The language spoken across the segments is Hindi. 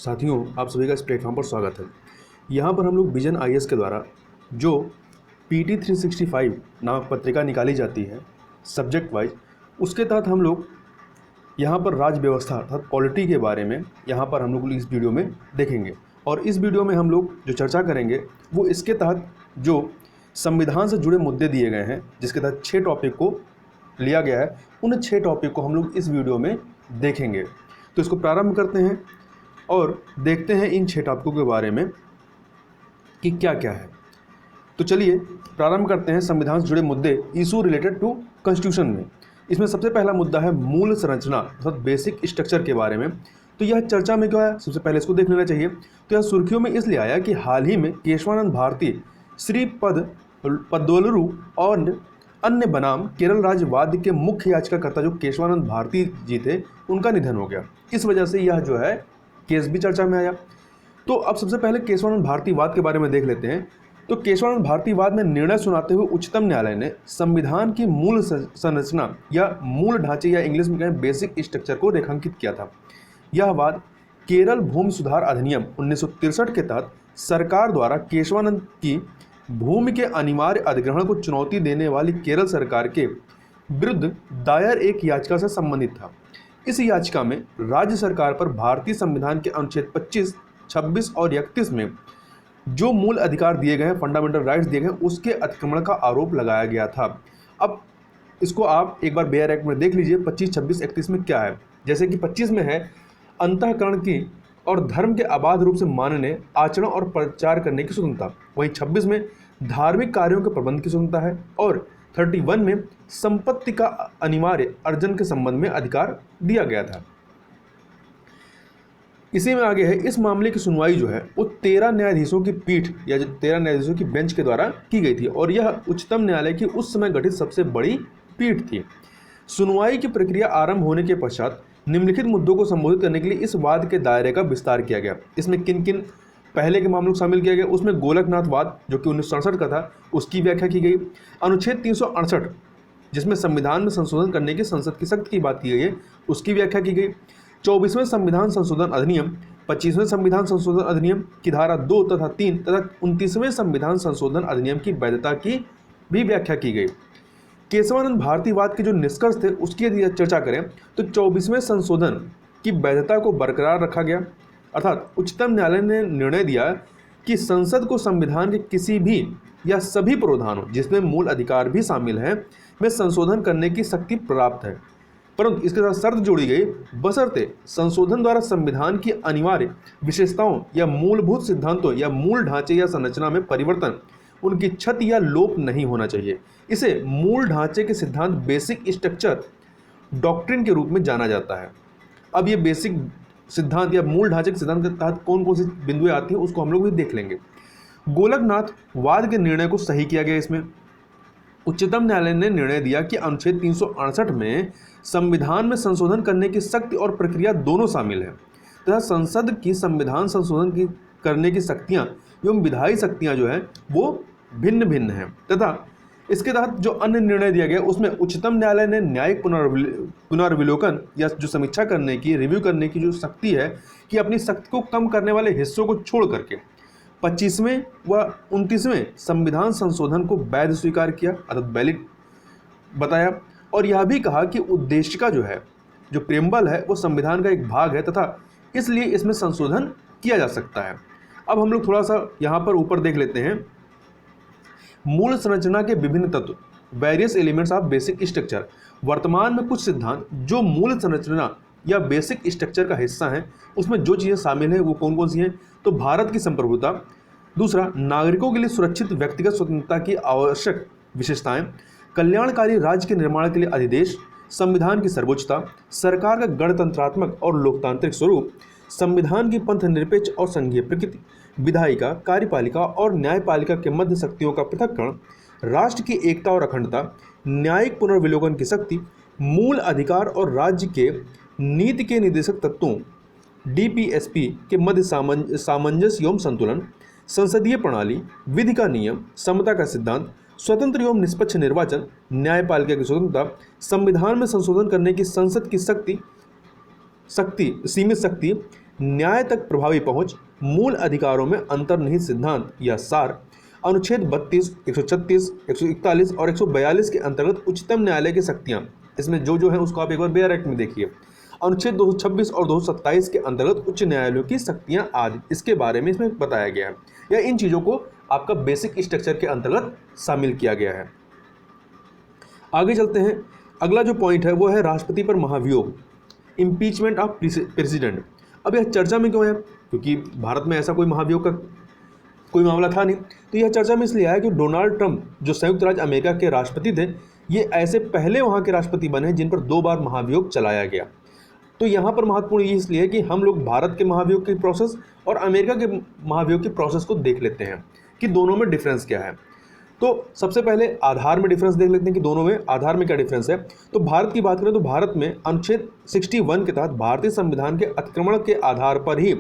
साथियों, आप सभी का इस प्लेटफॉर्म पर स्वागत है। यहाँ पर हम लोग विजन आईएएस के द्वारा जो पीटी 365 नामक पत्रिका निकाली जाती है सब्जेक्ट वाइज, उसके तहत हम लोग यहाँ पर राज्य व्यवस्था अर्थात पॉलिटी के बारे में यहाँ पर हम लोग इस वीडियो में देखेंगे। और इस वीडियो में हम लोग जो चर्चा करेंगे वो इसके तहत जो संविधान से जुड़े मुद्दे दिए गए हैं, जिसके तहत 6 टॉपिक को लिया गया है, उन 6 टॉपिक को हम लोग इस वीडियो में देखेंगे। तो इसको प्रारंभ करते हैं और देखते हैं इन 6 टॉपिकों के बारे में कि क्या क्या है। तो चलिए प्रारंभ करते हैं संविधान से जुड़े मुद्दे इशू रिलेटेड टू कॉन्स्टिट्यूशन में। इसमें सबसे पहला मुद्दा है मूल संरचना अर्थात बेसिक स्ट्रक्चर के बारे में। तो यह चर्चा में क्यों आया, सबसे पहले इसको देख लेना चाहिए। तो यह सुर्खियों में इसलिए आया कि हाल ही में केशवानंद भारती, श्री पद्मोलू और अन्य बनाम केरल राज्य वाद के मुख्य याचिकाकर्ता जो केशवानंद भारती जी थे, उनका निधन हो गया। इस वजह से यह जो है केस भी चर्चा में आया। तो अब सबसे पहले केशवानंद भारती वाद के बारे में देख लेते हैं। तो केशवानंद भारती वाद में निर्णय सुनाते हुए उच्चतम न्यायालय ने संविधान की मूल संरचना या मूल ढांचे या इंग्लिश में कहें बेसिक स्ट्रक्चर को रेखांकित किया था। यह वाद केरल भूमि सुधार अधिनियम 1963 के तहत सरकार द्वारा केशवानंद की भूमि के अनिवार्य अधिग्रहण को चुनौती देने वाली केरल सरकार के विरुद्ध दायर एक याचिका से संबंधित था। इस याचिका में राज्य सरकार पर भारतीय संविधान के अनुच्छेद 25, 26 और 31 में जो मूल अधिकार दिए गए हैं, फंडामेंटल राइट्स दिए गए हैं, उसके अतिक्रमण का आरोप लगाया गया था। अब इसको आप एक बार बेयर एक्ट में देख लीजिए 25, 26, 31 में क्या है। जैसे कि 25 में है अंतःकरण की और धर्म के अबाध रूप से मानने, आचरण और प्रचार करने की स्वतंत्रता। वहीं 26 में धार्मिक कार्यों के प्रबंध की स्वतंत्रता है और 31 में संपत्ति का अनिवार्य अर्जन के संबंध में अधिकार दिया गया था। इसी में आगे है, इस मामले की सुनवाई जो है वो 13 न्यायाधीशों की पीठ या 13 न्यायाधीशों की बेंच के द्वारा की गई थी और यह उच्चतम न्यायालय की उस समय गठित सबसे बड़ी पीठ थी। सुनवाई की प्रक्रिया आरंभ होने के पश्चात निम्नलिखित मुद्दों को संबोधित करने के लिए इस वाद के दायरे का विस्तार किया गया। इसमें किन किन पहले के मामलों को शामिल किया गया, उसमें गोलकनाथ वाद जो कि 1967 का था, उसकी व्याख्या की गई। अनुच्छेद 368 जिसमें संविधान में संशोधन करने की संसद की शक्ति की बात की गई है, उसकी व्याख्या की गई। 24वें संविधान संशोधन अधिनियम, 25वें संविधान संशोधन अधिनियम की धारा 2 तथा 3 तथा 29वें संविधान संशोधन अधिनियम की वैधता की भी व्याख्या की गई। केशवानंद भारती वाद के जो निष्कर्ष थे उसकी यदि चर्चा करें तो 24वें संशोधन की वैधता को बरकरार रखा गया। अर्थात उच्चतम न्यायालय ने निर्णय दिया कि संसद को संविधान के किसी भी या सभी प्रावधानों जिसमें मूल अधिकार भी शामिल हैं में संशोधन करने की शक्ति प्राप्त है, परंतु इसके साथ शर्त जोड़ी गई, बशर्ते संशोधन द्वारा संविधान की अनिवार्य विशेषताओं या मूलभूत सिद्धांतों या मूल ढांचे या संरचना में परिवर्तन, उनकी क्षति या लोप नहीं होना चाहिए। इसे मूल ढांचे के सिद्धांत बेसिक स्ट्रक्चर डॉक्ट्रिन के रूप में जाना जाता है। अब ये बेसिक सिद्धांत या मूल ढांचे के सिद्धांत के तहत कौन कौन सी बिंदुएं आती हैं उसको हम लोग भी देख लेंगे। गोलकनाथ वाद के निर्णय को सही किया गया। इसमें उच्चतम न्यायालय ने निर्णय दिया कि अनुच्छेद 368 में संविधान में संशोधन करने की शक्ति और प्रक्रिया दोनों शामिल है तथा संसद की संविधान संशोधन करने की शक्तियां एवं विधायी शक्तियां जो है वो भिन्न भिन्न हैं तथा इसके तहत जो अन्य निर्णय दिया गया उसमें उच्चतम न्यायालय ने न्यायिक पुनर्विलोकन या जो समीक्षा करने की, रिव्यू करने की जो शक्ति है कि अपनी शक्ति को कम करने वाले हिस्सों को छोड़ करके 25वें व 29वें संविधान संशोधन को वैध स्वीकार किया अर्थात वैलिड बताया और यह भी कहा कि उद्देशिका जो है, जो प्रेम्बल है, वो संविधान का एक भाग है तथा इसलिए इसमें संशोधन किया जा सकता है। अब हम लोग थोड़ा सा यहाँ पर ऊपर देख लेते हैं मूल संरचना के विभिन्न तत्व, various elements of basic structure. वर्तमान में कुछ सिद्धांत जो मूल संरचना या बेसिक स्ट्रक्चर का हिस्सा हैं, उसमें जो चीज़ें शामिल हैं वो कौन कौन सी हैं। तो भारत की संप्रभुता, दूसरा नागरिकों के लिए सुरक्षित व्यक्तिगत स्वतंत्रता की आवश्यक विशेषताएं, कल्याणकारी राज्य के निर्माण के लिए अधिदेश, संविधान की सर्वोच्चता, सरकार का गणतंत्रात्मक और लोकतांत्रिक स्वरूप, संविधान की पंथ निरपेक्ष और संघीय प्रकृति, विधायिका, कार्यपालिका और न्यायपालिका के मध्य शक्तियों का पृथक्करण, राष्ट्र की एकता और अखंडता, न्यायिक पुनर्विलोकन की शक्ति, मूल अधिकार और राज्य के नीति के निर्देशक तत्वों डीपीएसपी के मध्य सामंजस्य एवं संतुलन, संसदीय प्रणाली, विधि का नियम, समता का सिद्धांत, स्वतंत्र एवं निष्पक्ष निर्वाचन, न्यायपालिका की स्वतंत्रता, संविधान में संशोधन करने की संसद की सीमित शक्ति, न्याय तक प्रभावी पहुंच, मूल अधिकारों में अंतर्निहित सिद्धांत या सार, अनुच्छेद 32, 136, 141 और 142 के अंतर्गत उच्चतम न्यायालय की शक्तियां, इसमें जो है उसको आप एक बार बेयर एक्ट में देखिए। अनुच्छेद 226 और 227 के अंतर्गत उच्च न्यायालयों की शक्तियां आदि, इसके बारे में इसमें बताया गया है, या इन चीज़ों को आपका बेसिक स्ट्रक्चर के अंतर्गत शामिल किया गया है। आगे चलते हैं। अगला जो पॉइंट है वो है राष्ट्रपति पर महाभियोग, इम्पीचमेंट ऑफ प्रेसिडेंट। अब यह चर्चा में क्यों है? क्योंकि भारत में ऐसा कोई महाभियोग का कोई मामला था नहीं, तो यह चर्चा में इसलिए आया कि डोनाल्ड ट्रंप जो संयुक्त राज्य अमेरिका के राष्ट्रपति थे, ये ऐसे पहले वहाँ के राष्ट्रपति बने जिन पर 2 बार महाभियोग चलाया गया। तो यहाँ पर महत्वपूर्ण ये इसलिए है कि हम लोग भारत के महाभियोग की प्रोसेस और अमेरिका के महाभियोग की प्रोसेस को देख लेते हैं कि दोनों में डिफरेंस क्या है। तो सबसे पहले आधार में डिफरेंस देख लेते हैं कि दोनों में आधार में क्या डिफरेंस है। तो भारत की बात करें तो भारत में अनुच्छेद 61 के तहत भारतीय संविधान के अतिक्रमण के आधार पर ही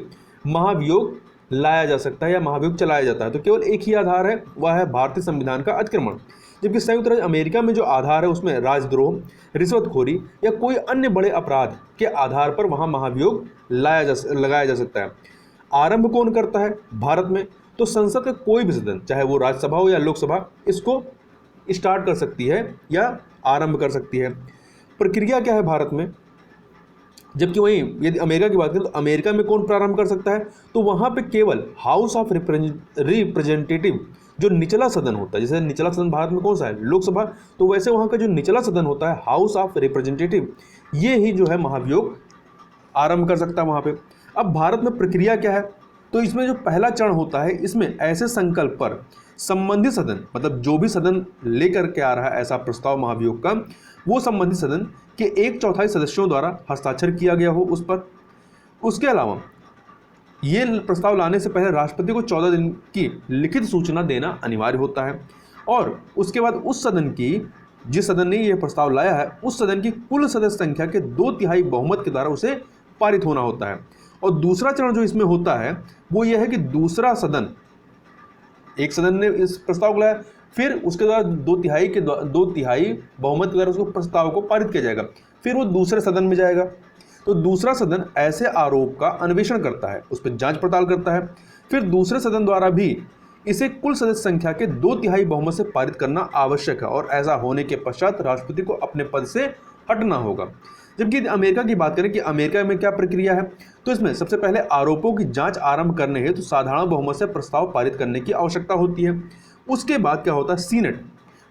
महाभियोग लाया जा सकता है या महाभियोग चलाया जाता है। तो केवल एक ही आधार है, वह है भारतीय संविधान का अतिक्रमण। जबकि संयुक्त राज्य अमेरिका में जो आधार है उसमें राजद्रोह, रिश्वतखोरी या कोई अन्य बड़े अपराध के आधार पर वहाँ महाभियोग लगाया जा सकता है। आरंभ कौन करता है भारत में? तो संसद का कोई भी सदन, चाहे वो राज्यसभा हो या लोकसभा, इसको स्टार्ट कर सकती है या आरंभ कर सकती है। प्रक्रिया क्या है भारत में? जबकि वहीं यदि अमेरिका की बात करें तो अमेरिका में कौन प्रारंभ कर सकता है? तो वहाँ पे केवल हाउस ऑफ रिप्रेजेंटेटिव, जो निचला सदन होता है, जैसे निचला सदन भारत में कौन सा है? लोकसभा। तो वैसे वहाँ का जो निचला सदन होता है हाउस ऑफ रिप्रेजेंटेटिव, ये ही जो है महाभियोग आरंभ कर सकता है वहाँ पे। अब भारत में प्रक्रिया क्या है? तो इसमें जो पहला चरण होता है, इसमें ऐसे संकल्प पर संबंधित सदन, मतलब जो भी सदन लेकर के आ रहा है ऐसा प्रस्ताव महाभियोग का, वो संबंधित सदन के 1/4 सदस्यों द्वारा हस्ताक्षर किया गया हो उस पर। उसके अलावा ये प्रस्ताव लाने से पहले राष्ट्रपति को 14 दिन की लिखित सूचना देना अनिवार्य होता है, और उसके बाद उस सदन की, जिस सदन ने यह प्रस्ताव लाया है, उस सदन की कुल सदस्य संख्या के 2/3 बहुमत के द्वारा उसे पारित होना होता है। और दूसरा चरण जो इसमें होता है वो यह है कि दूसरा सदन, एक सदन ने इस प्रस्ताव को लाया, फिर उसके द्वारा 2/3 बहुमत के द्वारा उसको प्रस्ताव को पारित किया जाएगा, फिर वो दूसरे सदन में जाएगा। तो दूसरा सदन ऐसे आरोप का अन्वेषण करता है, उस पर जांच पड़ताल करता है, फिर दूसरे सदन द्वारा भी इसे कुल सदस्य संख्या के 2/3 बहुमत से पारित करना आवश्यक है, और ऐसा होने के पश्चात राष्ट्रपति को अपने पद से हटना होगा। जबकि अमेरिका की बात करें कि अमेरिका में क्या प्रक्रिया है, तो इसमें सबसे पहले आरोपों की जांच आरंभ करने हेतु साधारण बहुमत से प्रस्ताव पारित करने की आवश्यकता होती है। उसके बाद क्या होता है? सीनेट।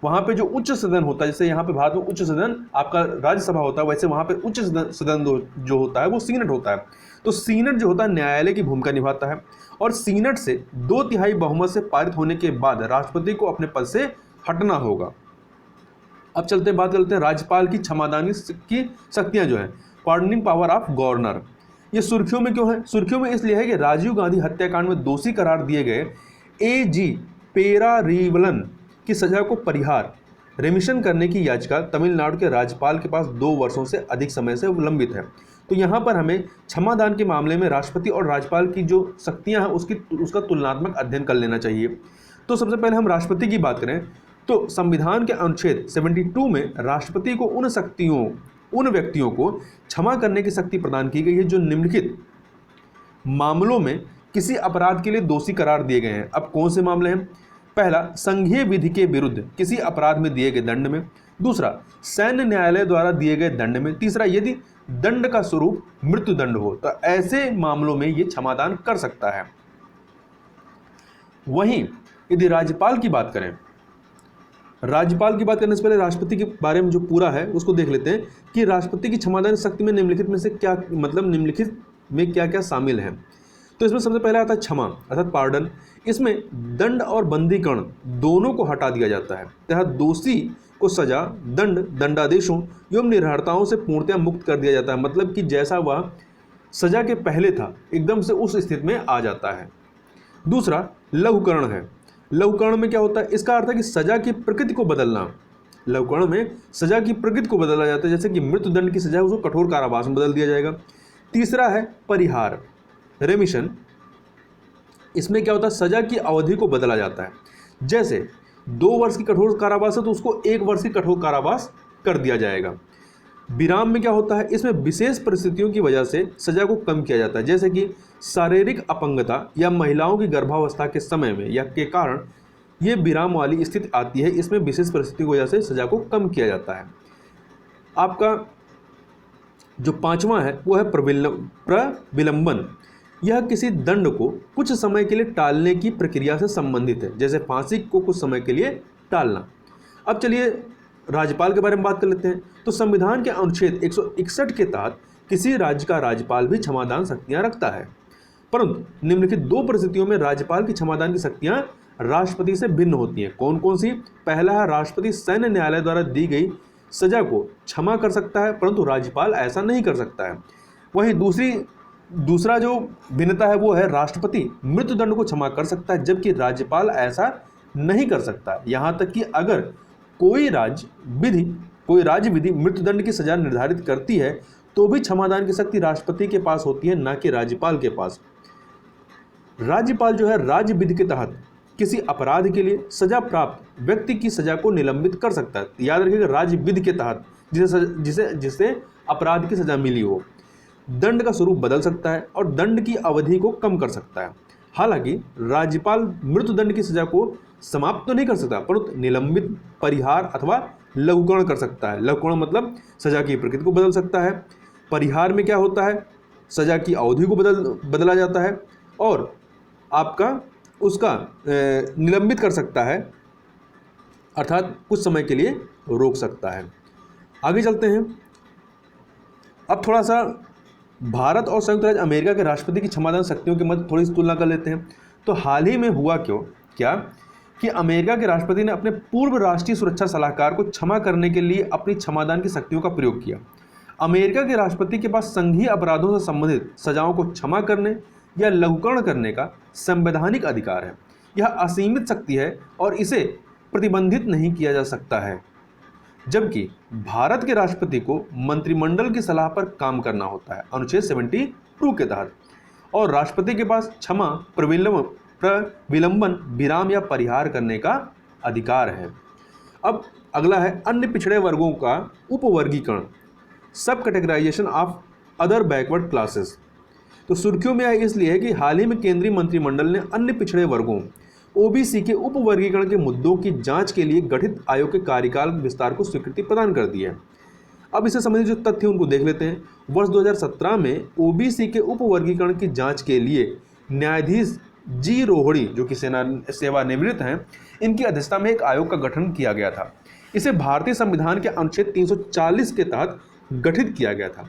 वहाँ पे जो उच्च सदन होता है, जैसे यहाँ पे भारत में उच्च सदन आपका राज्यसभा होता है, वैसे वहाँ पे उच्च सदन जो होता है वो सीनेट होता है। तो सीनेट जो होता है न्यायालय की भूमिका निभाता है, और सीनेट से 2/3 बहुमत से पारित होने के बाद राष्ट्रपति को अपने पद से हटना होगा। अब बात करते हैं राज्यपाल की क्षमादानी की शक्तियां जो है, पार्डनिंग पावर ऑफ गवर्नर। ये सुर्खियों में क्यों है? सुर्खियों में इसलिए है कि राजीव गांधी हत्याकांड में दोषी करार दिए गए AG पेरारीवलन की सजा को परिहार रेमिशन करने की याचिका तमिलनाडु के राज्यपाल के पास 2 वर्षों से अधिक समय से लंबित है। तो यहाँ पर हमें क्षमादान के मामले में राष्ट्रपति और राज्यपाल की जो शक्तियाँ हैं उसका तुलनात्मक अध्ययन कर लेना चाहिए। तो सबसे पहले हम राष्ट्रपति की बात करें तो संविधान के अनुच्छेद 72 में राष्ट्रपति को उन व्यक्तियों को क्षमा करने की शक्ति प्रदान की गई है जो निम्नलिखित मामलों में किसी अपराध के लिए दोषी करार दिए गए हैं। अब कौन से मामले हैं? पहला, संघीय विधि के विरुद्ध किसी अपराध में दिए गए दंड में। दूसरा, सैन्य न्यायालय द्वारा दिए गए दंड में। तीसरा, यदि दंड का स्वरूप मृत्यु दंड हो तो ऐसे मामलों में ये क्षमादान कर सकता है। वहीं यदि राज्यपाल की बात करें, राज्यपाल की बात करने से पहले राष्ट्रपति के बारे में जो पूरा है उसको देख लेते हैं कि राष्ट्रपति की क्षमादान शक्ति में निम्नलिखित में से क्या, मतलब निम्नलिखित में क्या क्या शामिल है। तो इसमें सबसे पहले आता है क्षमा अर्थात पार्डन। इसमें दंड और बंदीकरण दोनों को हटा दिया जाता है तथा दोषी को सजा, दंड, दंडादेशों एवं निर्हरताओं से पूर्णतया मुक्त कर दिया जाता है। मतलब कि जैसा वह सजा के पहले था एकदम से उस स्थिति में आ जाता है। दूसरा लघुकरण है। लघुकरण में क्या होता है? इसका अर्थ है कि सजा की प्रकृति को बदलना। लघुकरण में सजा की प्रकृति को बदला जाता है, जैसे कि मृत्यु दंड की सजा है उसको कठोर कारावास में बदल दिया जाएगा। तीसरा है परिहार, रेमिशन। इसमें क्या होता है? सजा की अवधि को बदला जाता है। जैसे 2 वर्ष की कठोर कारावास है तो उसको 1 वर्ष की कठोर कारावास कर दिया जाएगा। विराम में क्या होता है, इसमें विशेष परिस्थितियों की वजह से सजा को कम किया जाता है, जैसे कि शारीरिक अपंगता या महिलाओं की गर्भावस्था के समय में या के कारण ये विराम वाली स्थिति आती है। इसमें विशेष परिस्थिति की वजह से सजा को कम किया जाता है। आपका जो पांचवा है वो है प्रविलंबन। यह किसी दंड को कुछ समय के लिए टालने की प्रक्रिया से संबंधित है, जैसे फांसी को कुछ समय के लिए टालना। अब चलिए राज्यपाल के बारे में बात कर लेते हैं। तो संविधान के अनुच्छेद 161 के तहत किसी राज्य का राज्यपाल भी क्षमादान शक्तियां रखता है, परंतु निम्नलिखित दो परिस्थितियों में राज्यपाल की क्षमादान की शक्तियां राष्ट्रपति से भिन्न होती हैं। कौन कौन सी? पहला है, राष्ट्रपति सैन्य न्यायालय द्वारा दी गई सजा को क्षमा कर सकता है, परंतु राज्यपाल ऐसा नहीं कर सकता है। वहीं दूसरा जो भिन्नता है वो है, राष्ट्रपति मृत्युदंड को क्षमा कर सकता है, जबकि राज्यपाल ऐसा नहीं कर सकता। यहाँ तक कि अगर कोई राज्य विधि मृत्युदंड की सजा निर्धारित करती है तो भी क्षमादान की शक्ति राष्ट्रपति के पास होती है, ना कि राज्यपाल के पास। राज्यपाल जो है राज्य विधि के तहत किसी अपराध के लिए सजा प्राप्त व्यक्ति की सजा को निलंबित कर सकता है। याद रखिएगा, राज्य विधि के तहत जिसे अपराध की सजा मिली हो, दंड का स्वरूप बदल सकता है और दंड की अवधि को कम कर सकता है। हालांकि राज्यपाल मृत्युदंड की सजा को समाप्त तो नहीं कर सकता, परंतु निलंबित, परिहार अथवा लघुकरण कर सकता है। लघुकरण मतलब सजा की प्रकृति को बदल सकता है। परिहार में क्या होता है, सजा की अवधि को बदला जाता है और आपका उसका निलंबित कर सकता है, अर्थात कुछ समय के लिए रोक सकता है। आगे चलते हैं। अब थोड़ा सा भारत और संयुक्त राज्य अमेरिका के राष्ट्रपति की क्षमादान शक्तियों के मध्य थोड़ी सी तुलना कर लेते हैं। तो हाल ही में हुआ क्या कि अमेरिका के राष्ट्रपति ने अपने पूर्व राष्ट्रीय सुरक्षा सलाहकार को क्षमा करने के लिए अपनी क्षमादान की शक्तियों का प्रयोग किया। अमेरिका के राष्ट्रपति के पास संघीय अपराधों से संबंधित सजाओं को क्षमा करने या लघुकरण करने का संवैधानिक अधिकार है। यह असीमित शक्ति है और इसे प्रतिबंधित नहीं किया जा सकता है, जबकि भारत के राष्ट्रपति को मंत्रिमंडल की सलाह पर काम करना होता है अनुच्छेद 72 के तहत, और राष्ट्रपति के पास क्षमा, प्रविलंबन, विराम या परिहार करने का अधिकार है। अब अगला है अन्य पिछड़े वर्गों का उपवर्गीकरण, subcategorization of other backward classes. तो सुर्खियों में यह इसलिए है कि हाल ही में केंद्रीय मंत्रिमंडल ने अन्य पिछड़े वर्गों ओबीसी के उपवर्गीकरण के मुद्दों की जांच के लिए गठित आयोग के कार्यकाल विस्तार को स्वीकृति प्रदान कर दी है। अब इससे संबंधित जो तथ्य उनको देख लेते हैं। वर्ष 2017 में ओबीसी के उपवर्गीकरण की जांच के लिए न्यायाधीश जी रोहड़ी, जो कि सेवानिवृत्त हैं, इनकी अध्यक्षता में एक आयोग का गठन किया गया था। इसे भारतीय संविधान के अनुच्छेद 340 के तहत गठित किया गया था।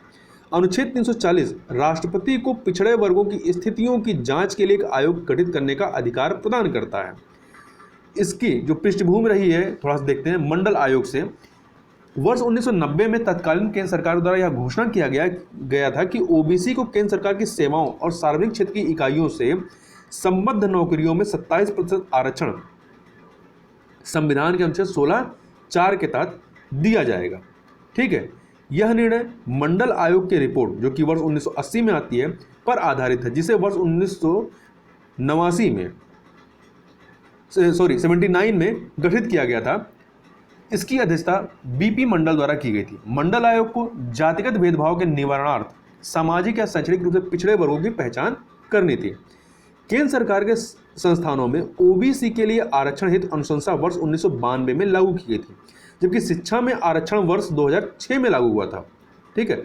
अनुच्छेद 340 राष्ट्रपति को पिछड़े वर्गों की स्थितियों की जांच के लिए एक आयोग गठित करने का अधिकार प्रदान करता है। इसकी जो पृष्ठभूमि रही है थोड़ा सा देखते हैं। मंडल आयोग से वर्ष 1990 में तत्कालीन केंद्र सरकार द्वारा यह घोषणा किया गया था कि ओबीसी को केंद्र सरकार की सेवाओं और सार्वजनिक क्षेत्र की इकाइयों से संबद्ध नौकरियों में 27% आरक्षण संविधान के अनुच्छेद 16(4) के तहत दिया जाएगा। ठीक है, यह निर्णय मंडल आयोग की रिपोर्ट, जो कि वर्ष 1980 में आती है, पर आधारित है, जिसे वर्ष 79 में गठित किया गया था। इसकी अध्यक्षता बीपी मंडल द्वारा की गई थी। मंडल आयोग को जातिगत भेदभाव के निवारणार्थ सामाजिक या शैक्षणिक रूप से पिछड़े वर्गों की पहचान करनी थी। केंद्र सरकार के संस्थानों में ओबीसी के लिए आरक्षण हित अनुशंसा वर्ष 1992 में लागू की गई थी, जबकि शिक्षा में आरक्षण वर्ष 2006 में लागू हुआ था। ठीक है,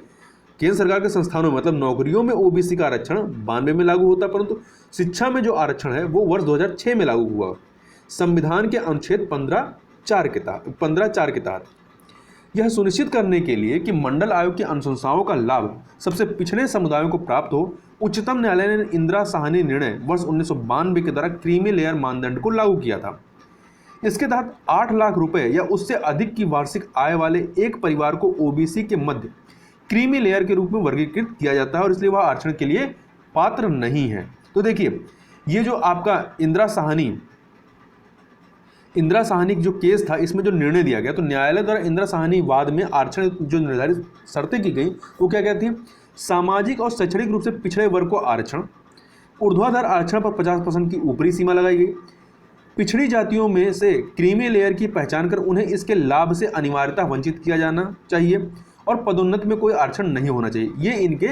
केंद्र सरकार के संस्थानों में मतलब नौकरियों में ओबीसी का आरक्षण 92 में लागू होता, परंतु शिक्षा में जो आरक्षण है वो वर्ष 2006 में लागू हुआ संविधान के अनुच्छेद 15(4) के तहत। यह सुनिश्चित करने के लिए कि मंडल आयोग की अनुशंसाओं का लाभ सबसे पिछड़े समुदायों को प्राप्त हो, उच्चतम न्यायालय ने इंदिरा साहनी निर्णय वर्ष 1992 के द्वारा क्रीमी लेयर मानदंड को लागू किया था। इसके तहत 8 लाख रुपए या उससे अधिक की वार्षिक आय वाले एक परिवार को ओबीसी के मध्य क्रीमी लेयर के रूप में वर्गीकृत किया जाता है और इसलिए वह आरक्षण के लिए पात्र नहीं है। तो देखिए, ये जो आपका इंदिरा साहनी जो केस था, इसमें जो निर्णय दिया गया, तो न्यायालय द्वारा इंदिरा साहनी वाद में आरक्षण जो निर्धारित शर्तें की गई वो क्या क्या थी? सामाजिक और शैक्षणिक रूप से पिछड़े वर्ग को आरक्षण, ऊर्ध्वाधर आरक्षण पर 50% की ऊपरी सीमा लगाई गई, पिछड़ी जातियों में से क्रीमी लेयर की पहचान कर उन्हें इसके लाभ से अनिवार्यता वंचित किया जाना चाहिए, और पदोन्नति में कोई आरक्षण नहीं होना चाहिए। ये इनके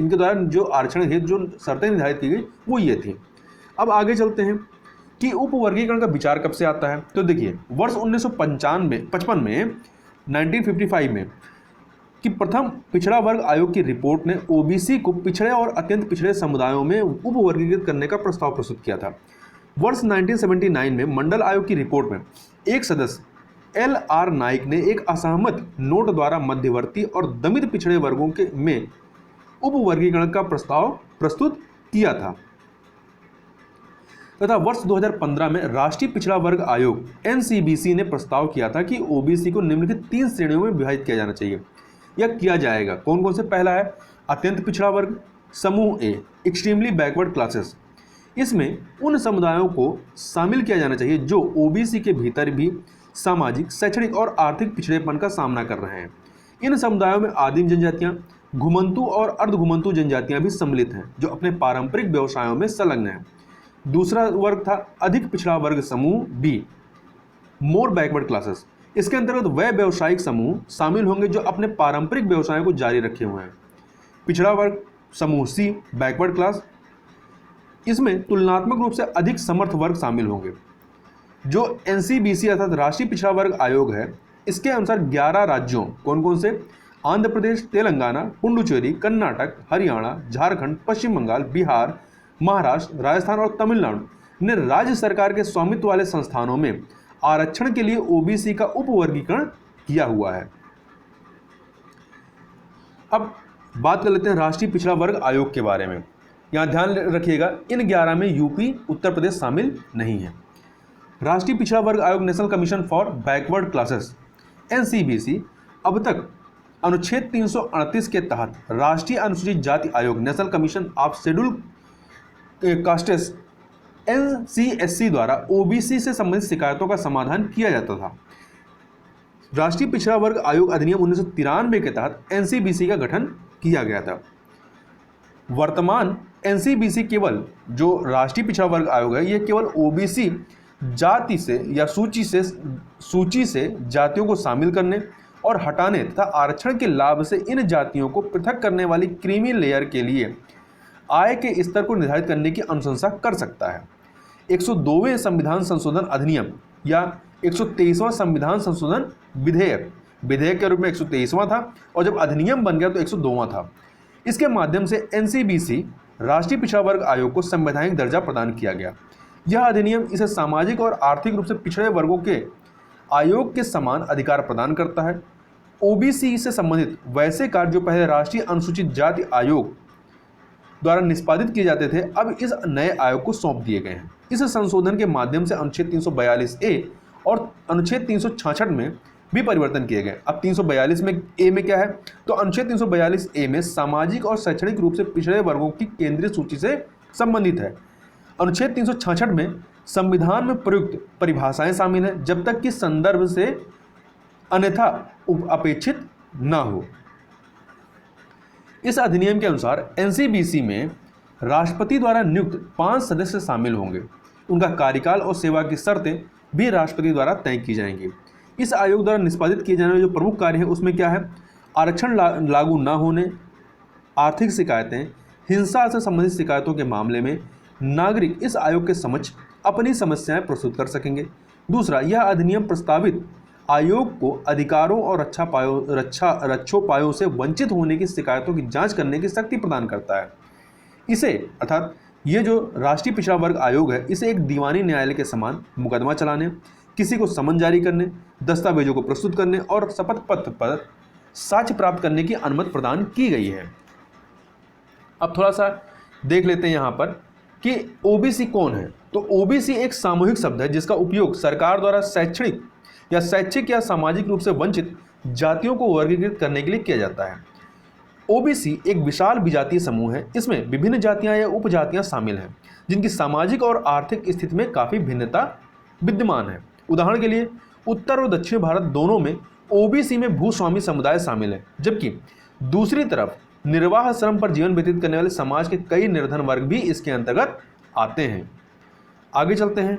द्वारा जो आरक्षण है, जो शर्तें निर्धारित की गई वो ये थी। अब आगे चलते हैं कि उपवर्गीकरण का विचार कब से आता है। तो देखिए वर्ष 1955 में 1955 में कि प्रथम पिछड़ा वर्ग आयोग की रिपोर्ट ने ओबीसी को पिछड़े और अत्यंत पिछड़े समुदायों में उपवर्गीकृत करने का प्रस्ताव प्रस्तुत किया था। वर्ष 1979 में मंडल आयोग की रिपोर्ट में एक सदस्य LR नाइक ने एक असहमत नोट द्वारा मध्यवर्ती और दमित पिछड़े वर्गों के में उपवर्गीकरण का प्रस्ताव प्रस्तुत किया था तथा वर्ष 2015 में राष्ट्रीय पिछड़ा वर्ग आयोग NCBC ने प्रस्ताव किया था कि ओबीसी को निम्नलिखित 3 श्रेणियों में विभाजित किया जाना चाहिए या किया जाएगा। कौन कौन से? पहला है अत्यंत पिछड़ा वर्ग, समूह A एक्सट्रीमली बैकवर्ड क्लासेस। इसमें उन समुदायों को शामिल किया जाना चाहिए जो ओबीसी के भीतर भी सामाजिक, शैक्षणिक और आर्थिक पिछड़ेपन का सामना कर रहे हैं। इन समुदायों में आदिम जनजातियां, घुमंतु और अर्धघुमंतु जनजातियां भी सम्मिलित हैं जो अपने पारंपरिक व्यवसायों में संलग्न हैं। दूसरा वर्ग था अधिक पिछड़ा वर्ग समूह B मोर बैकवर्ड क्लासेस। इसके अंतर्गत वह व्यवसायिक समूह शामिल होंगे जो अपने पारंपरिक व्यवसायों को जारी रखे हुए हैं। पिछड़ा वर्ग समूह C बैकवर्ड क्लास, इसमें तुलनात्मक रूप से अधिक समर्थ वर्ग शामिल होंगे। जो NCBC अर्थात राष्ट्रीय पिछड़ा वर्ग आयोग है, इसके अनुसार 11 राज्यों, कौन कौन से? आंध्र प्रदेश, तेलंगाना, पुडुचेरी, कर्नाटक, हरियाणा, झारखंड, पश्चिम बंगाल, बिहार, महाराष्ट्र, राजस्थान और तमिलनाडु ने राज्य सरकार के स्वामित्व वाले संस्थानों में आरक्षण के लिए ओबीसी का उपवर्गीकरण किया हुआ है। अब बात कर लेते हैं राष्ट्रीय पिछड़ा वर्ग आयोग के बारे में। यहाँ ध्यान रखिएगा, इन 11 में यूपी, उत्तर प्रदेश शामिल नहीं है। राष्ट्रीय पिछड़ा वर्ग आयोग national commission for backward classes NCBC अब तक अनुच्छेद 338 के तहत राष्ट्रीय अनुसूचित जाति आयोग national commission of schedule castes NCSC द्वारा ओबीसी से संबंधित शिकायतों का समाधान किया जाता था। राष्ट्रीय पिछड़ा वर्ग आयोग अधिनियम 1993 के तहत NCBC का गठन किया गया था। वर्तमान NCBC केवल जो राष्ट्रीय पिछड़ा वर्ग आयोग है, यह केवल ओबीसी जाति से या सूची से जातियों को शामिल करने और हटाने तथा आरक्षण के लाभ से इन जातियों को पृथक करने वाली क्रीमी लेयर के लिए आय के स्तर को निर्धारित करने की अनुशंसा कर सकता है। 102वें संविधान संशोधन अधिनियम या 123वां संविधान संशोधन विधेयक के रूप में 123वां था और जब अधिनियम बन गया तो 102वां था। इसके माध्यम से NCBC राष्ट्रीय पिछड़ा वर्ग आयोग को संवैधानिक दर्जा प्रदान किया गया। यह अधिनियम इसे सामाजिक और आर्थिक रूप से पिछड़े वर्गों के आयोग के समान अधिकार प्रदान करता है। ओबीसी से संबंधित वैसे कार्य जो पहले राष्ट्रीय अनुसूचित जाति आयोग द्वारा निष्पादित किए जाते थे, अब इस नए आयोग को सौंप दिए गए हैं। इस संशोधन के माध्यम से अनुच्छेद 342A और अनुच्छेद 366 में भी परिवर्तन किए गए। अब 342 में A में क्या है? तो अनुच्छेद 342A में सामाजिक और शैक्षणिक रूप से पिछड़े वर्गों की केंद्रीय सूची से संबंधित है। अनुच्छेद 366 में संविधान में प्रयुक्त परिभाषाएं शामिल हैं जब तक कि संदर्भ से अन्यथा अपेक्षित न हो। इस अधिनियम के अनुसार NCBC में राष्ट्रपति द्वारा नियुक्त 5 सदस्य शामिल होंगे। उनका कार्यकाल और सेवा की शर्तें भी राष्ट्रपति द्वारा तय की जाएंगी। इस आयोग द्वारा निष्पादित किए जाने वाले जो प्रमुख कार्य हैं उसमें क्या है? आरक्षण लागू न होने, आर्थिक शिकायतें, हिंसा से संबंधित शिकायतों के मामले में नागरिक इस आयोग के समक्ष अपनी समस्याएं प्रस्तुत कर सकेंगे। दूसरा, यह अधिनियम प्रस्तावित आयोग को अधिकारों और रक्षोपायों से वंचित होने की शिकायतों की जांच करने की शक्ति प्रदान करता है। इसे अर्थात ये जो राष्ट्रीय पिछड़ा वर्ग आयोग है, इसे एक दीवानी न्यायालय के समान मुकदमा चलाने, किसी को समन जारी करने, दस्तावेजों को प्रस्तुत करने और शपथ पत्र पर साक्ष्य प्राप्त करने की अनुमति प्रदान की गई है। अब थोड़ा सा देख लेते हैं यहाँ पर कि ओबीसी कौन है। तो ओबीसी एक सामूहिक शब्द है जिसका उपयोग सरकार द्वारा शैक्षिक या सामाजिक रूप से वंचित जातियों को वर्गीकृत करने के लिए किया जाता है। ओबीसी एक विशाल विजातीय समूह है। इसमें विभिन्न जातियां या उपजातियां शामिल हैं जिनकी सामाजिक और आर्थिक स्थिति में काफ़ी भिन्नता विद्यमान है। उदाहरण के लिए उत्तर और दक्षिण भारत दोनों में ओबीसी में भूस्वामी समुदाय शामिल है, जबकि दूसरी तरफ निर्वाह श्रम पर जीवन व्यतीत करने वाले समाज के कई निर्धन वर्ग भी इसके अंतर्गत आते हैं। आगे चलते हैं।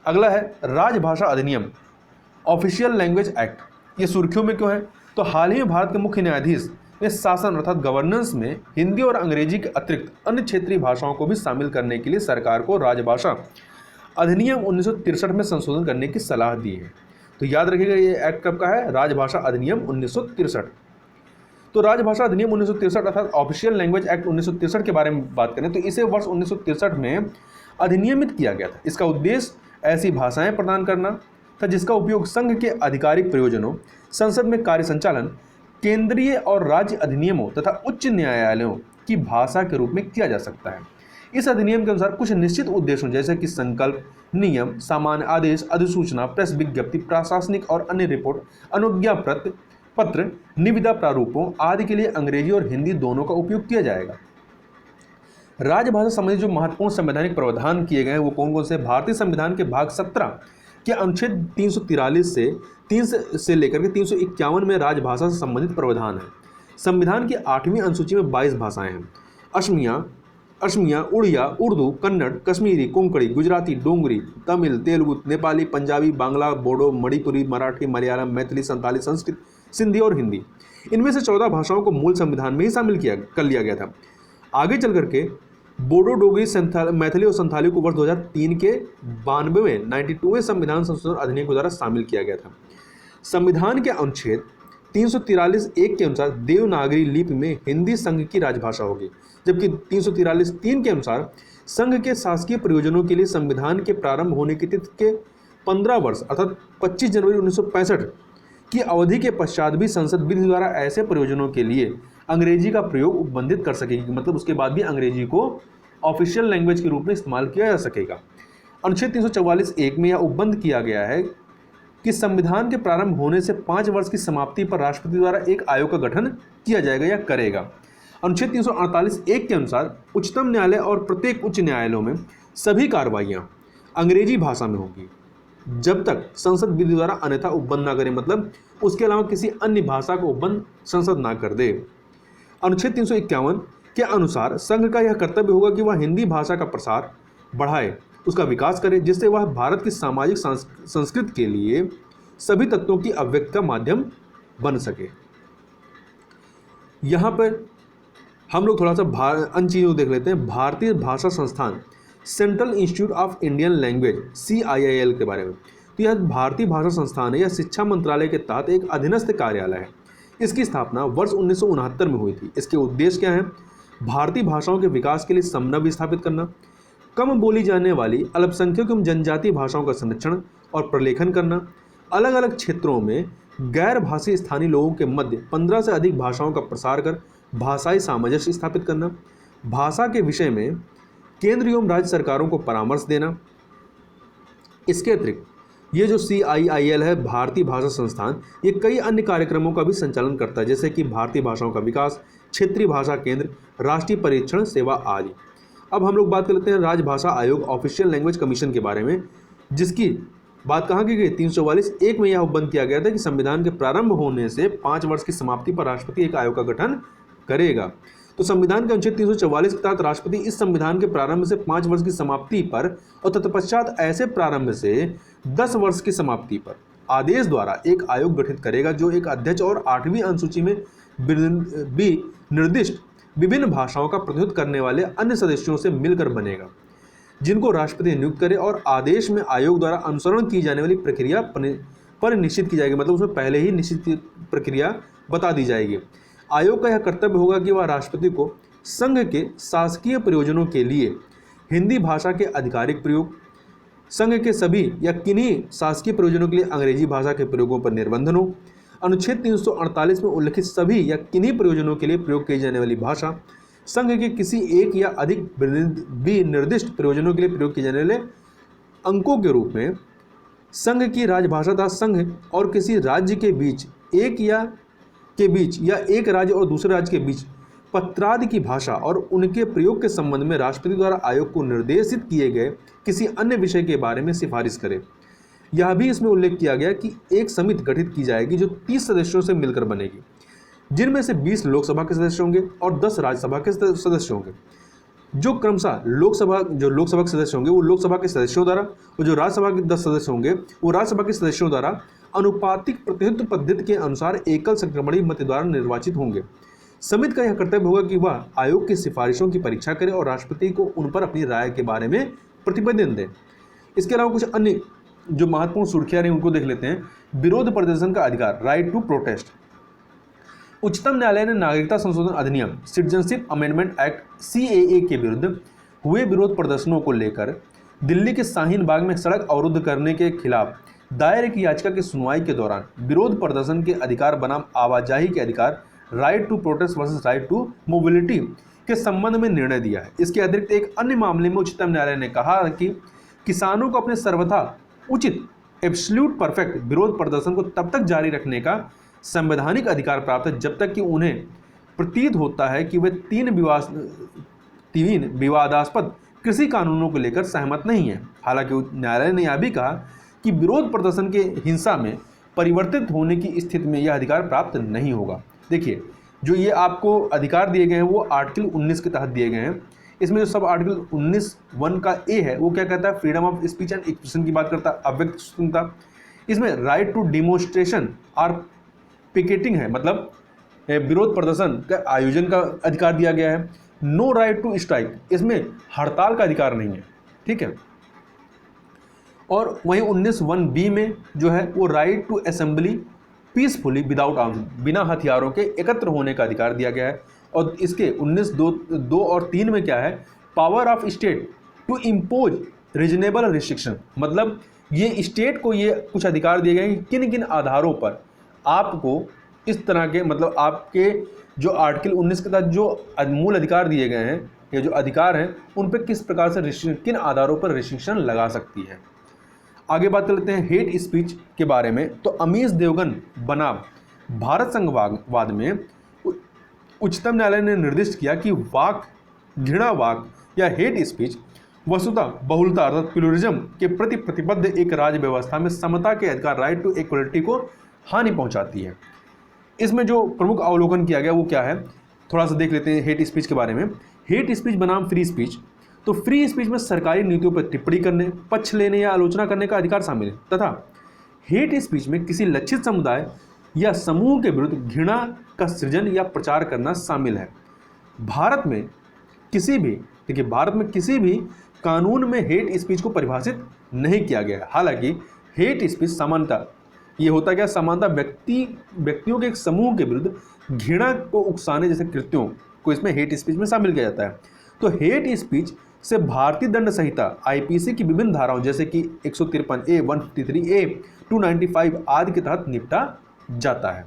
अगला है राजभाषा अधिनियम, ऑफिशियल लैंग्वेज एक्ट। ये सुर्खियों में क्यों है? तो हाल ही में भारत के मुख्य न्यायाधीश ने शासन अर्थात गवर्नेंस में हिंदी और अंग्रेजी के अतिरिक्त अन्य क्षेत्रीय भाषाओं को भी शामिल करने के लिए सरकार को राजभाषा अधिनियम 1963 में संशोधन करने की सलाह दी है। तो याद रखिएगा ये एक्ट कब का है, राजभाषा अधिनियम 1963। तो राजभाषा अधिनियम 1963 अर्थात ऑफिशियल लैंग्वेज एक्ट 1963 के बारे में बात करें तो इसे वर्ष 1963 में अधिनियमित किया गया था। इसका उद्देश्य ऐसी भाषाएं प्रदान करना था जिसका उपयोग संघ के आधिकारिक प्रयोजनों, संसद में कार्य संचालन, केंद्रीय और राज्य अधिनियमों तथा उच्च न्यायालयों की भाषा के रूप में किया जा सकता है। इस अधिनियम के अनुसार कुछ निश्चित उद्देश्यों जैसे कि संकल्प, नियम, सामान्य आदेश, अधिसूचना, प्रेस विज्ञप्ति, प्रशासनिक और अन्य रिपोर्ट, अनुज्ञा पत्र, निविदा प्रारूपों आदि के लिए अंग्रेजी और हिंदी दोनों का उपयोग किया जाएगा। राजभाषा संबंधी जो महत्वपूर्ण संवैधानिक प्रावधान किए गए हैं वो कौन कौन से? भारतीय संविधान के भाग 17 के अनुच्छेद 343 से लेकर के 351 में राजभाषा से संबंधित प्रावधान है। संविधान की 8वीं अनुसूची में 22 भाषाएं हैं। असमिया, उड़िया, उर्दू, कन्नड़, कश्मीरी, कोंकणी, गुजराती, डोंगरी, तमिल, तेलुगु, नेपाली, पंजाबी, बांग्ला, बोडो, मणिपुरी, मराठी, मलयालम, मैथिली, संताली, संस्कृत, सिंधी और हिंदी। इनमें से 14 भाषाओं को मूल संविधान में ही शामिल कर लिया गया था। आगे चल करके बोडो, डोगरी, मैथिली और संथाली को वर्ष 2003 के 92वें संविधान संशोधन अधिनियम के द्वारा शामिल किया गया था। संविधान के अनुच्छेद 343(1) के अनुसार देवनागरी लिपि में हिंदी संघ की राजभाषा होगी, जबकि 343(3) के अनुसार संघ के शासकीय प्रयोजनों के लिए संविधान के प्रारंभ होने की तिथि के 15 वर्ष अर्थात 25 जनवरी 1965 की अवधि के पश्चात भी संसद विधि द्वारा ऐसे प्रयोजनों के लिए अंग्रेजी का प्रयोग उपबंधित कर सकेगी, मतलब उसके बाद भी अंग्रेजी को ऑफिशियल लैंग्वेज के रूप में इस्तेमाल किया जा सकेगा। अनुच्छेद 344(1) में यह उपबंध किया गया है कि संविधान के प्रारंभ होने से 5 वर्ष की समाप्ति पर राष्ट्रपति द्वारा एक आयोग का गठन किया जाएगा या करेगा। अनुच्छेद 348(1) के अनुसार उच्चतम न्यायालय और प्रत्येक उच्च न्यायालयों में सभी कार्रवाइयाँ अंग्रेजी भाषा में होगी जब तक संसद विधि द्वारा अन्यथा उपबंध ना करे, मतलब उसके अलावा किसी अन्य भाषा को उपबंध संसद ना कर दे। अनुच्छेद 351 के अनुसार संघ का यह कर्तव्य होगा कि वह हिंदी भाषा का प्रसार बढ़ाए, उसका विकास करे, जिससे वह भारत की सामाजिक संस्कृति के लिए सभी तत्वों की अभिव्यक्ति का माध्यम बन सके। यहाँ पर हम लोग थोड़ा सा अन्य चीज़ों को देख लेते हैं। भारतीय भाषा संस्थान central institute of Indian language CIIL के बारे में। तो यह भारतीय भाषा संस्थान है, यह शिक्षा मंत्रालय के तहत एक अधीनस्थ कार्यालय है। इसकी स्थापना वर्ष 1969 में हुई थी। इसके उद्देश्य क्या हैं? भारतीय भाषाओं के विकास के लिए समन्वय स्थापित करना, कम बोली जाने वाली अल्पसंख्यक एवं जनजातीय भाषाओं का संरक्षण और प्रलेखन करना, अलग अलग क्षेत्रों में गैर भाषी स्थानीय लोगों के मध्य 15 से अधिक भाषाओं का प्रसार कर भाषाई सामंजस्य स्थापित करना, भाषा के विषय में केंद्र एवं राज्य सरकारों को परामर्श देना। इसके अतिरिक्त ये जो CIIL है, भारतीय भाषा संस्थान, ये कई अन्य कार्यक्रमों का भी संचालन करता है, जैसे कि भारतीय भाषाओं का विकास, क्षेत्रीय भाषा केंद्र, राष्ट्रीय परीक्षण सेवा आदि। अब हम लोग बात कर लेते हैं राजभाषा आयोग ऑफिशियल लैंग्वेज कमीशन के बारे में, जिसकी बात कहाँ की गई? 344(1) में यह उपबंध किया गया था कि संविधान के प्रारंभ होने से 5 वर्ष की समाप्ति पर राष्ट्रपति एक आयोग का गठन करेगा। तो संविधान के अनुच्छेद 344 के तहत राष्ट्रपति इस संविधान के प्रारंभ से 5 वर्ष की समाप्ति पर और तत्पश्चात ऐसे प्रारंभ से 10 वर्ष की समाप्ति पर आदेश द्वारा एक आयोग गठित करेगा, जो एक अध्यक्ष और 8वीं अनुसूची में भी निर्दिष्ट विभिन्न भाषाओं का प्रतिनिधित्व करने वाले अन्य सदस्यों से मिलकर बनेगा, जिनको राष्ट्रपति नियुक्त करे, और आदेश में आयोग द्वारा अनुसरण की जाने वाली प्रक्रिया पर निश्चित की जाएगी, मतलब उसमें पहले ही निश्चित प्रक्रिया बता दी जाएगी। आयोग का यह कर्तव्य होगा कि वह राष्ट्रपति को संघ के शासकीय प्रयोजनों के लिए हिंदी भाषा के आधिकारिक प्रयोग, संघ के सभी या किन्हीं शासकीय प्रयोजनों के लिए अंग्रेजी भाषा के प्रयोगों पर निर्बंधन हो, अनुच्छेद 348 में उल्लिखित सभी या किन्हीं प्रयोजनों के लिए प्रयोग की जाने वाली भाषा, संघ के किसी एक या अधिक निर्दिष्ट प्रयोजनों के लिए प्रयोग किए जाने वाले अंकों के रूप में संघ की राजभाषा तथा संघ और किसी राज्य के बीच या एक राज्य और दूसरे राज्य के बीच पत्रादि की भाषा और उनके प्रयोग के संबंध में राष्ट्रपति द्वारा आयोग को निर्देशित किए गए किसी अन्य विषय के बारे में सिफारिश करे। यह भी इसमें उल्लेख किया गया कि एक समिति गठित की जाएगी जो 30 सदस्यों से मिलकर बनेगी, जिनमें से 20 लोकसभा के सदस्य होंगे और 10 राज्यसभा के सदस्य होंगे। जो क्रमशः लोकसभा के सदस्य होंगे वो लोकसभा के सदस्यों द्वारा, और जो राज्यसभा के 10 सदस्य होंगे वो राज्यसभा के सदस्यों द्वारा अनुपातिक प्रतिनिधित्व पद्धति के अनुसार एकल संक्रमणीय मत द्वारा निर्वाचित होंगे। समिति का यह कर्तव्य होगा कि वह आयोग की सिफारिशों की परीक्षा करे और राष्ट्रपति को उन पर अपनी राय के बारे में प्रतिवेदन दे। इसके अलावा कुछ अन्य जो महत्वपूर्ण सुर्खियां रही उनको देख लेते हैं। विरोध प्रदर्शन का अधिकार, राइट टू प्रोटेस्ट। उच्चतम न्यायालय ने नागरिकता संशोधन अधिनियम सिटीजनशिप अमेंडमेंट एक्ट सीएए के विरुद्ध हुए विरोध प्रदर्शनों को लेकर दिल्ली के शाहीन बाग में सड़क अवरुद्ध करने के खिलाफ दायर एक याचिका की सुनवाई के दौरान विरोध प्रदर्शन के अधिकार बनाम आवाजाही के अधिकार, right to protest versus right to mobility के संबंध में निर्णय दिया है। इसके अतिरिक्त एक अन्य मामले में उच्चतम न्यायालय ने कहा कि किसानों को अपने सर्वथा उचित एब्सोल्यूट परफेक्ट विरोध प्रदर्शन को तब तक जारी रखने का संवैधानिक अधिकार प्राप्त है जब तक कि उन्हें प्रतीत होता है कि वे तीन विवादास्पद कृषि कानूनों को लेकर सहमत नहीं है। हालांकि न्यायालय ने यह भी कहा कि विरोध प्रदर्शन के हिंसा में परिवर्तित होने की स्थिति में यह अधिकार प्राप्त नहीं होगा। देखिए, जो ये आपको अधिकार दिए गए हैं वो आर्टिकल 19 के तहत दिए गए हैं। इसमें जो सब आर्टिकल 19(1) का ए है वो क्या कहता है, freedom of speech and expression की बात करता है, अव्यक्त स्वतंत्रता। इसमें राइट टू डिमोन्स्ट्रेशन और पिकेटिंग है, मतलब विरोध प्रदर्शन का आयोजन का अधिकार दिया गया है। नो राइट टू स्ट्राइक, इसमें हड़ताल का अधिकार नहीं है, ठीक है। और वहीं 19(1)(b) में जो है वो right to assembly peacefully without arms, बिना हथियारों के एकत्र होने का अधिकार दिया गया है। और इसके 19(2) और 3 में क्या है, power of state to impose reasonable restriction, मतलब ये स्टेट को ये कुछ अधिकार दिए गए हैं किन किन आधारों पर आपको इस तरह के, मतलब आपके जो आर्टिकल 19 के तहत जो मूल अधिकार दिए गए हैं या जो अधिकार हैं उन पर किस प्रकार से किन आधारों पर रिस्ट्रिक्शन लगा सकती है। आगे बात कर लेते हैं हेट स्पीच के बारे में। तो अमीश देवगन बनाम भारत संघवाद में उच्चतम न्यायालय ने निर्दिष्ट किया कि वाक, घृणा वाक या हेट स्पीच वस्तुतः बहुलता अर्थात प्लुरलिज्म के प्रति प्रतिबद्ध एक राज्य व्यवस्था में समता के अधिकार, राइट टू इक्वलिटी को हानि पहुंचाती है। इसमें जो प्रमुख अवलोकन किया गया वो क्या है, थोड़ा सा देख लेते हैं हेट स्पीच के बारे में। हेट स्पीच बनाम फ्री स्पीच। तो फ्री स्पीच में सरकारी नीतियों पर टिप्पणी करने, पक्ष लेने या आलोचना करने का अधिकार शामिल है, तथा हेट स्पीच में किसी लक्षित समुदाय या समूह के विरुद्ध घृणा का सृजन या प्रचार करना शामिल है। भारत में किसी भी कानून में हेट स्पीच को परिभाषित नहीं किया गया है। हालांकि हेट स्पीच सामान्यतः ये होता क्या, सामान्यतः व्यक्तियों के एक समूह के विरुद्ध घृणा को उकसाने जैसे कृत्यों को इसमें हेट स्पीच में शामिल किया जाता है। तो हेट स्पीच से भारतीय दंड संहिता आईपीसी की विभिन्न धाराओं जैसे कि 153A, 153A, 295 आदि के तहत निपटा जाता है।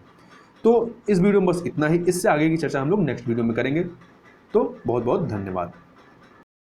तो इस वीडियो में बस इतना ही। इससे आगे की चर्चा हम लोग नेक्स्ट वीडियो में करेंगे। तो बहुत बहुत धन्यवाद।